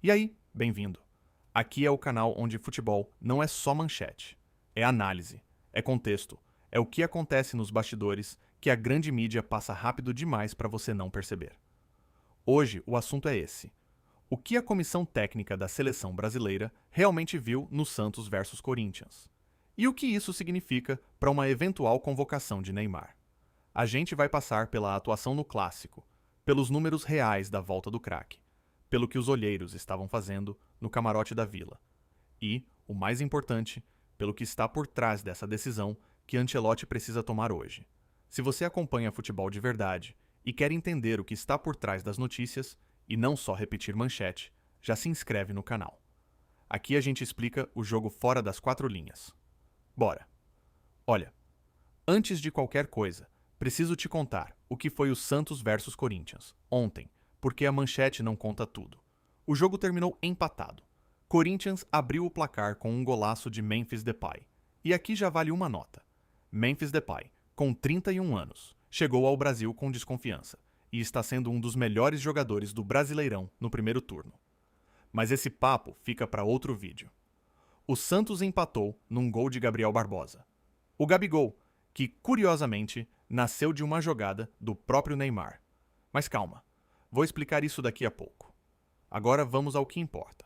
E aí, bem-vindo. Aqui é o canal onde futebol não é só manchete, é análise, é contexto, é o que acontece nos bastidores que a grande mídia passa rápido demais para você não perceber. Hoje o assunto é esse: o que a comissão técnica da seleção brasileira realmente viu no Santos versus Corinthians? E o que isso significa para uma eventual convocação de Neymar? A gente vai passar pela atuação no clássico, pelos números reais da volta do craque, pelo que os olheiros estavam fazendo no camarote da Vila e, o mais importante, pelo que está por trás dessa decisão que Ancelotti precisa tomar hoje. Se você acompanha futebol de verdade e quer entender o que está por trás das notícias e não só repetir manchete, já se inscreve no canal. Aqui a gente explica o jogo fora das quatro linhas. Bora! Olha, antes de qualquer coisa, preciso te contar o que foi o Santos versus Corinthians ontem, porque a manchete não conta tudo. O jogo terminou empatado. Corinthians abriu o placar com um golaço de Memphis Depay. E aqui já vale uma nota. Memphis Depay, com 31 anos, chegou ao Brasil com desconfiança e está sendo um dos melhores jogadores do Brasileirão no primeiro turno. Mas esse papo fica para outro vídeo. O Santos empatou num gol de Gabriel Barbosa. O Gabigol, que, curiosamente, nasceu de uma jogada do próprio Neymar. Mas calma, vou explicar isso daqui a pouco. Agora vamos ao que importa: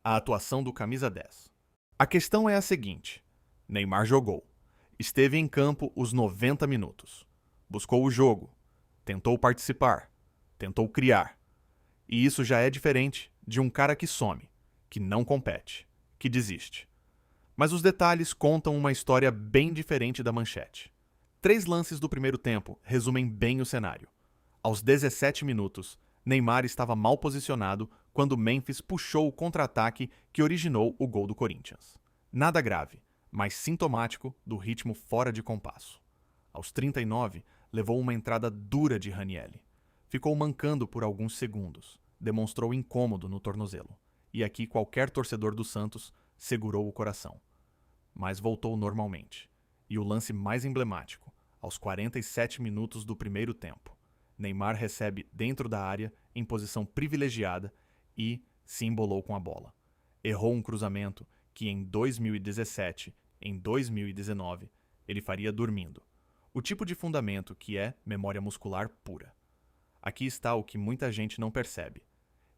a atuação do camisa 10. A questão é a seguinte: Neymar jogou. Esteve em campo os 90 minutos. Buscou o jogo. Tentou participar. Tentou criar. E isso já é diferente de um cara que some, que não compete, que desiste. Mas os detalhes contam uma história bem diferente da manchete. 3 lances do primeiro tempo resumem bem o cenário. Aos 17 minutos, Neymar estava mal posicionado quando Memphis puxou o contra-ataque que originou o gol do Corinthians. Nada grave, mas sintomático do ritmo fora de compasso. Aos 39, levou uma entrada dura de Ranieri. Ficou mancando por alguns segundos, demonstrou incômodo no tornozelo. E aqui qualquer torcedor do Santos segurou o coração. Mas voltou normalmente. E o lance mais emblemático, aos 47 minutos do primeiro tempo. Neymar recebe dentro da área, em posição privilegiada, e se embolou com a bola. Errou um cruzamento que em 2017, em 2019, ele faria dormindo. O tipo de fundamento que é memória muscular pura. Aqui está o que muita gente não percebe.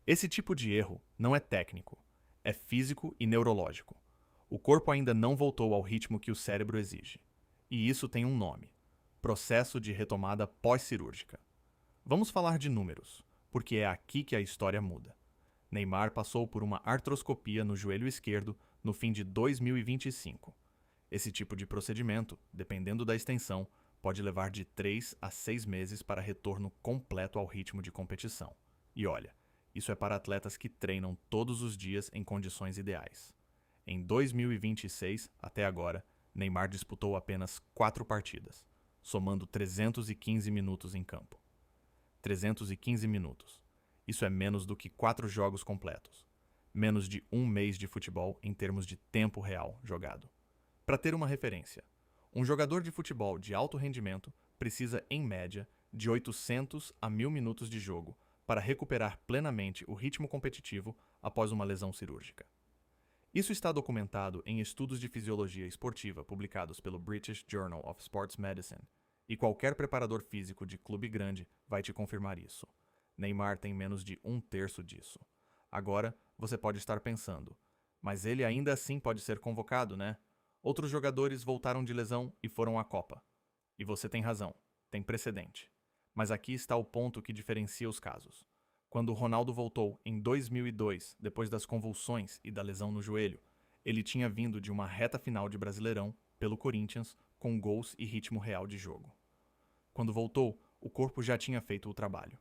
Esse tipo de erro não é técnico, é físico e neurológico. O corpo ainda não voltou ao ritmo que o cérebro exige. E isso tem um nome: processo de retomada pós-cirúrgica. Vamos falar de números, porque é aqui que a história muda. Neymar passou por uma artroscopia no joelho esquerdo no fim de 2025. Esse tipo de procedimento, dependendo da extensão, pode levar de 3 a 6 meses para retorno completo ao ritmo de competição. E olha, isso é para atletas que treinam todos os dias em condições ideais. Em 2026, até agora, Neymar disputou apenas 4 partidas, somando 315 minutos em campo. 315 minutos. Isso é menos do que 4 jogos completos. Menos de um mês de futebol em termos de tempo real jogado. Para ter uma referência, um jogador de futebol de alto rendimento precisa, em média, de 800 a 1000 minutos de jogo para recuperar plenamente o ritmo competitivo após uma lesão cirúrgica. Isso está documentado em estudos de fisiologia esportiva publicados pelo British Journal of Sports Medicine, e qualquer preparador físico de clube grande vai te confirmar isso. Neymar tem menos de 1/3 disso. Agora, você pode estar pensando, mas ele ainda assim pode ser convocado, né? Outros jogadores voltaram de lesão e foram à Copa. E você tem razão, tem precedente. Mas aqui está o ponto que diferencia os casos. Quando Ronaldo voltou em 2002, depois das convulsões e da lesão no joelho, ele tinha vindo de uma reta final de Brasileirão, pelo Corinthians, com gols e ritmo real de jogo. Quando voltou, o corpo já tinha feito o trabalho.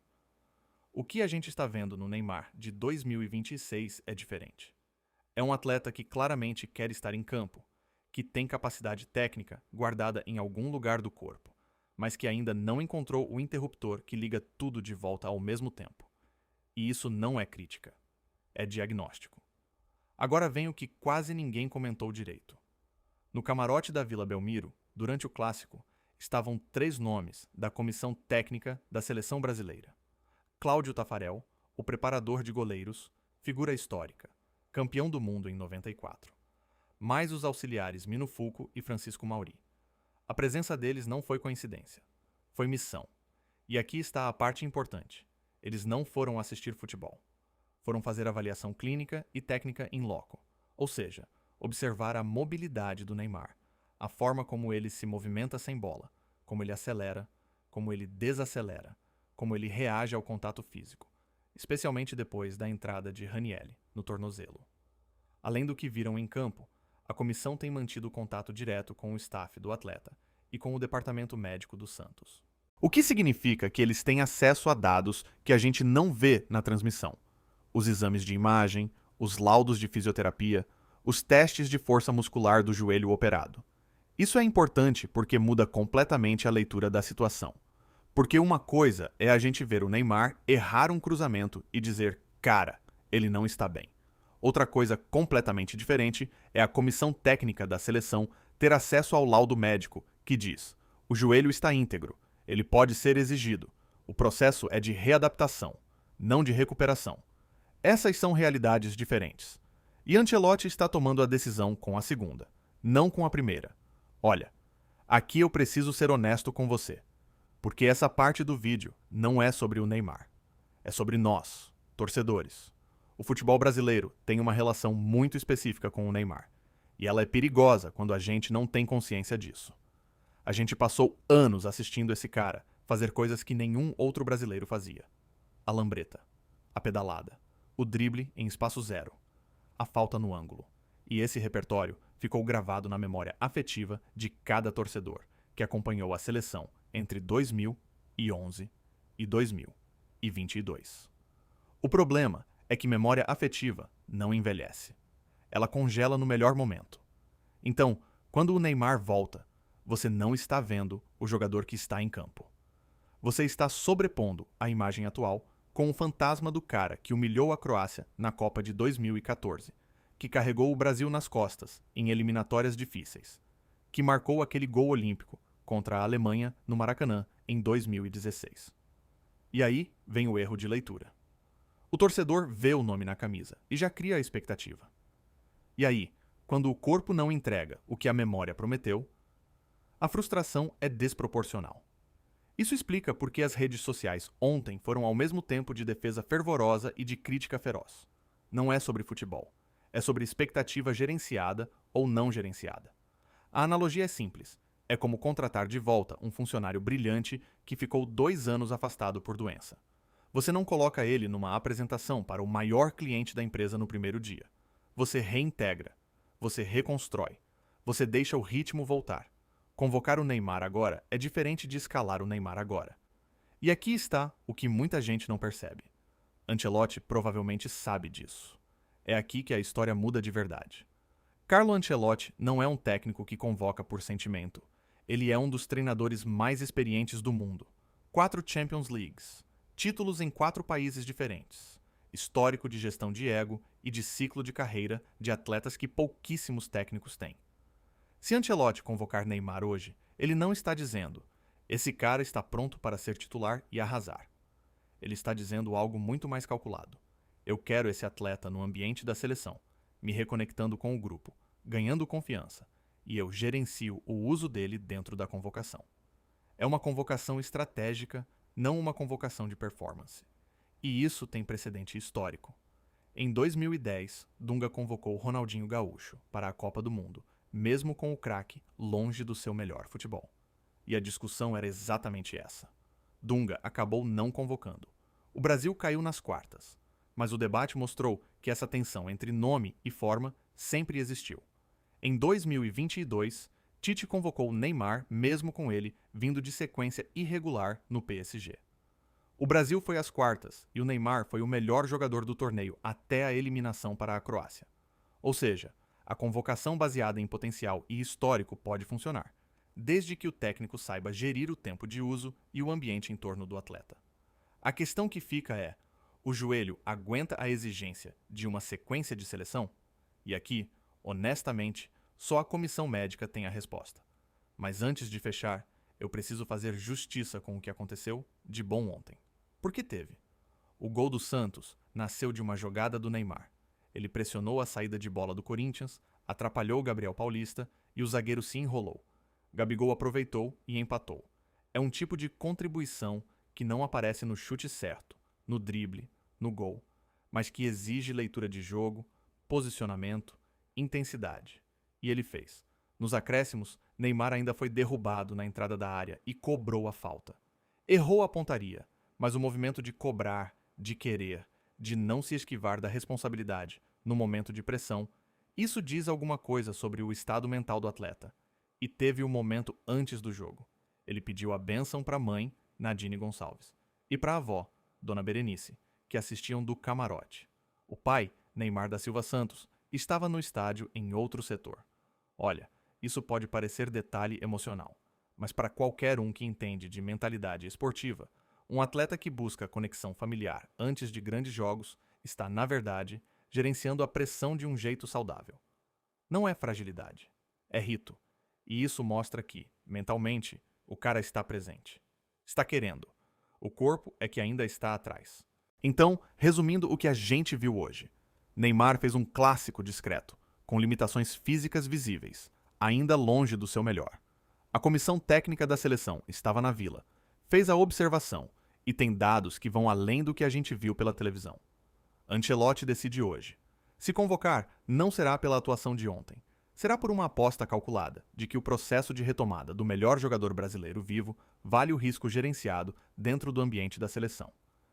O que a gente está vendo no Neymar de 2026 é diferente. É um atleta que claramente quer estar em campo, que tem capacidade técnica guardada em algum lugar do corpo, mas que ainda não encontrou o interruptor que liga tudo de volta ao mesmo tempo. E isso não é crítica, é diagnóstico. Agora vem o que quase ninguém comentou direito. No camarote da Vila Belmiro, durante o clássico, estavam 3 nomes da comissão técnica da seleção brasileira: Cláudio Tafarel, o preparador de goleiros, figura histórica, campeão do mundo em 94. Mais os auxiliares Mino Fulco e Francisco Mauri. A presença deles não foi coincidência. Foi missão. E aqui está a parte importante. Eles não foram assistir futebol. Foram fazer avaliação clínica e técnica in loco, ou seja, observar a mobilidade do Neymar, a forma como ele se movimenta sem bola, como ele acelera, como ele desacelera, como ele reage ao contato físico, especialmente depois da entrada de Ranieri no tornozelo. Além do que viram em campo, a comissão tem mantido contato direto com o staff do atleta e com o departamento médico do Santos. O que significa que eles têm acesso a dados que a gente não vê na transmissão. Os exames de imagem, os laudos de fisioterapia, os testes de força muscular do joelho operado. Isso é importante porque muda completamente a leitura da situação. Porque uma coisa é a gente ver o Neymar errar um cruzamento e dizer, cara, ele não está bem. Outra coisa completamente diferente é a comissão técnica da seleção ter acesso ao laudo médico, que diz: o joelho está íntegro, ele pode ser exigido. O processo é de readaptação, não de recuperação. Essas são realidades diferentes. E Ancelotti está tomando a decisão com a segunda, não com a primeira. Olha, aqui eu preciso ser honesto com você, porque essa parte do vídeo não é sobre o Neymar. É sobre nós, torcedores. O futebol brasileiro tem uma relação muito específica com o Neymar, e ela é perigosa quando a gente não tem consciência disso. A gente passou anos assistindo esse cara fazer coisas que nenhum outro brasileiro fazia. A lambreta, a pedalada, o drible em espaço zero, a falta no ângulo. E esse repertório ficou gravado na memória afetiva de cada torcedor que acompanhou a seleção entre 2011 e 2022. O problema é que memória afetiva não envelhece. Ela congela no melhor momento. Então, quando o Neymar volta, você não está vendo o jogador que está em campo. Você está sobrepondo a imagem atual com o fantasma do cara que humilhou a Croácia na Copa de 2014, que carregou o Brasil nas costas em eliminatórias difíceis, que marcou aquele gol olímpico contra a Alemanha no Maracanã em 2016. E aí vem o erro de leitura. O torcedor vê o nome na camisa e já cria a expectativa. E aí, quando o corpo não entrega o que a memória prometeu, a frustração é desproporcional. Isso explica por que as redes sociais ontem foram ao mesmo tempo de defesa fervorosa e de crítica feroz. Não é sobre futebol. É sobre expectativa gerenciada ou não gerenciada. A analogia é simples. É como contratar de volta um funcionário brilhante que ficou 2 anos afastado por doença. Você não coloca ele numa apresentação para o maior cliente da empresa no primeiro dia. Você reintegra. Você reconstrói. Você deixa o ritmo voltar. Convocar o Neymar agora é diferente de escalar o Neymar agora. E aqui está o que muita gente não percebe. Ancelotti provavelmente sabe disso. É aqui que a história muda de verdade. Carlo Ancelotti não é um técnico que convoca por sentimento. Ele é um dos treinadores mais experientes do mundo. 4 Champions Leagues, títulos em 4 países diferentes, histórico de gestão de ego e de ciclo de carreira de atletas que pouquíssimos técnicos têm. Se Ancelotti convocar Neymar hoje, ele não está dizendo: esse cara está pronto para ser titular e arrasar. Ele está dizendo algo muito mais calculado. Eu quero esse atleta no ambiente da seleção, me reconectando com o grupo, ganhando confiança, e eu gerencio o uso dele dentro da convocação. É uma convocação estratégica, não uma convocação de performance. E isso tem precedente histórico. Em 2010, Dunga convocou Ronaldinho Gaúcho para a Copa do Mundo, mesmo com o craque longe do seu melhor futebol. E a discussão era exatamente essa. Dunga acabou não convocando. O Brasil caiu nas quartas, mas o debate mostrou que essa tensão entre nome e forma sempre existiu. Em 2022, Tite convocou Neymar, mesmo com ele vindo de sequência irregular no PSG. O Brasil foi às quartas e o Neymar foi o melhor jogador do torneio até a eliminação para a Croácia. Ou seja, a convocação baseada em potencial e histórico pode funcionar, desde que o técnico saiba gerir o tempo de uso e o ambiente em torno do atleta. A questão que fica é: o joelho aguenta a exigência de uma sequência de seleção? E aqui, honestamente, só a comissão médica tem a resposta. Mas antes de fechar, eu preciso fazer justiça com o que aconteceu de bom ontem. Porque teve. O gol do Santos nasceu de uma jogada do Neymar. Ele pressionou a saída de bola do Corinthians, atrapalhou o Gabriel Paulista e o zagueiro se enrolou. Gabigol aproveitou e empatou. É um tipo de contribuição que não aparece no chute certo, no drible, no gol, mas que exige leitura de jogo, posicionamento, intensidade. E ele fez. Nos acréscimos, Neymar ainda foi derrubado na entrada da área e cobrou a falta. Errou a pontaria, mas o movimento de cobrar, de querer, de não se esquivar da responsabilidade no momento de pressão, isso diz alguma coisa sobre o estado mental do atleta. E teve o momento antes do jogo. Ele pediu a bênção para a mãe, Nadine Gonçalves, e para a avó, Dona Berenice, que assistiam do camarote. O pai, Neymar da Silva Santos, estava no estádio em outro setor. Olha, isso pode parecer detalhe emocional, mas para qualquer um que entende de mentalidade esportiva, um atleta que busca conexão familiar antes de grandes jogos está, na verdade, gerenciando a pressão de um jeito saudável. Não é fragilidade, é rito. E isso mostra que, mentalmente, o cara está presente. Está querendo. O corpo é que ainda está atrás. Então, resumindo o que a gente viu hoje. Neymar fez um clássico discreto, com limitações físicas visíveis, ainda longe do seu melhor. A comissão técnica da seleção estava na vila, fez a observação e tem dados que vão além do que a gente viu pela televisão. Ancelotti decide hoje. Se convocar, não será pela atuação de ontem. Será por uma aposta calculada de que o processo de retomada do melhor jogador brasileiro vivo vale o risco gerenciado dentro do ambiente da seleção.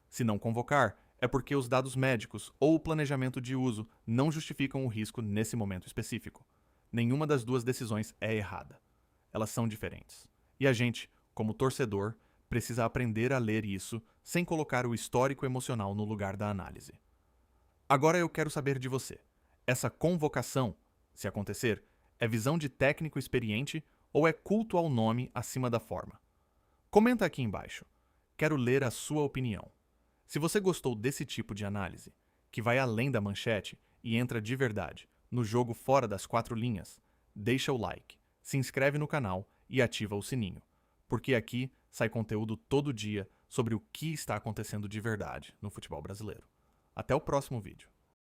Se não convocar, é porque os dados médicos ou o planejamento de uso não justificam o risco nesse momento específico. Nenhuma das duas decisões é errada. Elas são diferentes. E a gente, como torcedor, precisa aprender a ler isso sem colocar o histórico emocional no lugar da análise. Agora eu quero saber de você. Essa convocação, se acontecer, é visão de técnico experiente ou é culto ao nome acima da forma? Comenta aqui embaixo. Quero ler a sua opinião. Se você gostou desse tipo de análise, que vai além da manchete e entra de verdade no jogo fora das quatro linhas, deixa o like, se inscreve no canal e ativa o sininho, porque aqui sai conteúdo todo dia sobre o que está acontecendo de verdade no futebol brasileiro. Até o próximo vídeo.